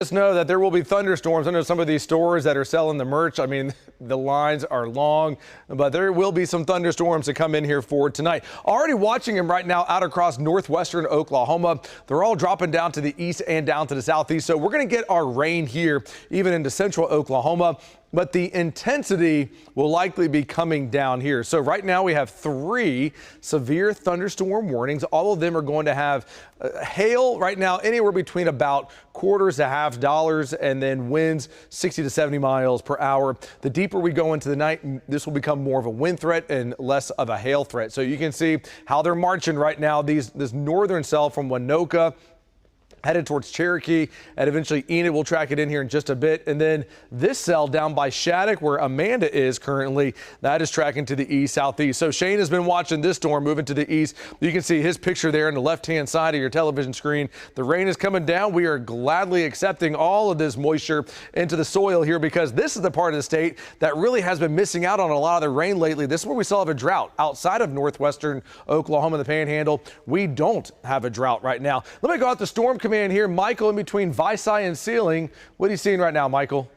Just know that there will be thunderstorms. I know some of these stores that are selling the merch, I mean, the lines are long, but there will be some thunderstorms to come in here for tonight. Already watching them right now out across northwestern Oklahoma. They're all dropping down to the east and down to the southeast. So we're going to get our rain here, even into central Oklahoma. But the intensity will likely be coming down here. So right now we have 3 severe thunderstorm warnings. All of them are going to have hail right now anywhere between about quarters to half dollars and then winds 60 to 70 miles per hour. The deeper we go into the night, this will become more of a wind threat and less of a hail threat. So you can see how they're marching right now. This northern cell from Winoka headed towards Cherokee, and eventually Enid will track it in here in just a bit. And then this cell down by Shattuck, where Amanda is currently, that is tracking to the east southeast. So Shane has been watching this storm moving to the east. You can see his picture there on the left-hand side of your television screen. The rain is coming down. We are gladly accepting all of this moisture into the soil here because this is the part of the state that really has been missing out on a lot of the rain lately. This is where we still have a drought. Outside of northwestern Oklahoma, the Panhandle, we don't have a drought right now. Let me go out the storm command here. Michael in between Vici and Sealing. What are you seeing right now, Michael?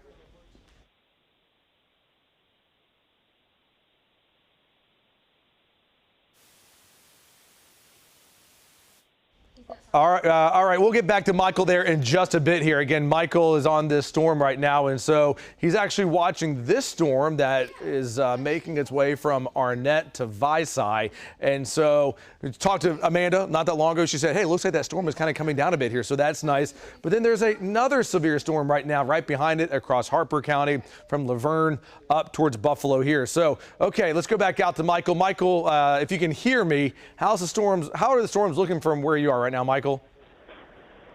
All right. We'll get back to Michael there in just a bit here. Again, Michael is on this storm right now, and so he's actually watching this storm that is making its way from Arnett to Vici. And so talked to Amanda not that long ago. She said, hey, it looks like that storm is kind of coming down a bit here, so that's nice. But then there's another severe storm right now right behind it across Harper County from Laverne up towards Buffalo here. So, okay, let's go back out to Michael. Michael, if you can hear me, how are the storms looking from where you are right now, Michael?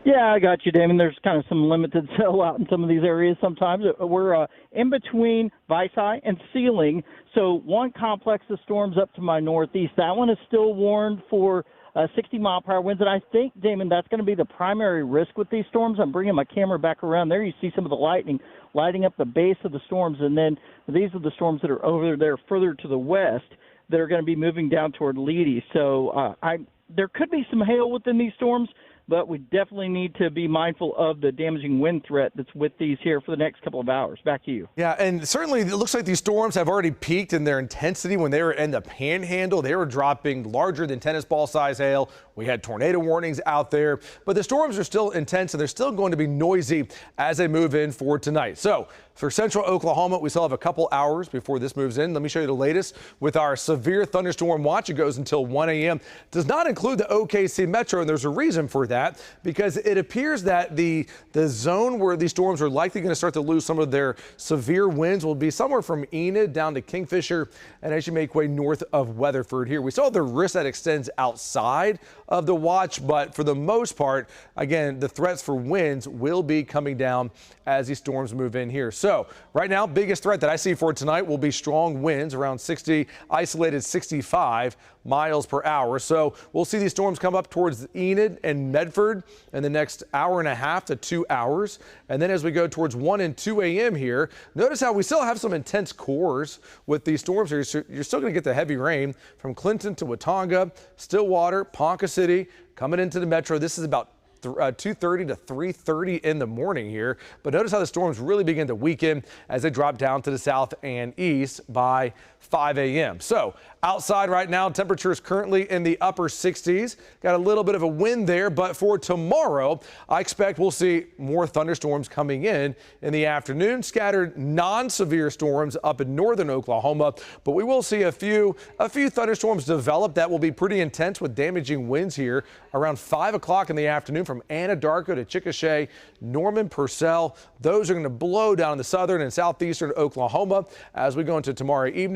Yeah, I got you, Damon. There's kind of some limited cell out in some of these areas sometimes. We're in between Vici and Sealing. So one complex of storms up to my northeast, that one is still warned for 60-mile-per-hour winds. And I think, Damon, that's going to be the primary risk with these storms. I'm bringing my camera back around there. You see some of the lightning lighting up the base of the storms. And then these are the storms that are over there further to the west that are going to be moving down toward Leedy. So there could be some hail within these storms, but we definitely need to be mindful of the damaging wind threat that's with these here for the next couple of hours. Back to you. Yeah, and certainly it looks like these storms have already peaked in their intensity when they were in the Panhandle. They were dropping larger than tennis ball size hail. We had tornado warnings out there, but the storms are still intense and they're still going to be noisy as they move in for tonight. So for central Oklahoma, we still have a couple hours before this moves in. Let me show you the latest with our severe thunderstorm watch. It goes until 1 a.m. Does not include the OKC Metro, and there's a reason for that because it appears that the zone where these storms are likely going to start to lose some of their severe winds will be somewhere from Enid down to Kingfisher and as you make way north of Weatherford here. We still have the risk that extends outside of the watch, but for the most part, again, the threats for winds will be coming down as these storms move in here. So right now, biggest threat that I see for tonight will be strong winds around 60, isolated 65 miles per hour. So we'll see these storms come up towards Enid and Medford in the next hour and a half to 2 hours. And then as we go towards 1 and 2 a.m. here, notice how we still have some intense cores with these storms here. So you're still going to get the heavy rain from Clinton to Watonga, Stillwater, Ponca City, coming into the metro. This is about 2:30 to 3:30 in the morning here. But notice how the storms really begin to weaken as they drop down to the south and east by 5 a.m. So outside right now, temperatures currently in the upper 60s. Got a little bit of a wind there, but for tomorrow, I expect we'll see more thunderstorms coming in the afternoon. Scattered non-severe storms up in northern Oklahoma, but we will see a few thunderstorms develop that will be pretty intense with damaging winds here around 5 o'clock in the afternoon from Anadarko to Chickasha, Norman, Purcell. Those are going to blow down in the southern and southeastern Oklahoma as we go into tomorrow evening.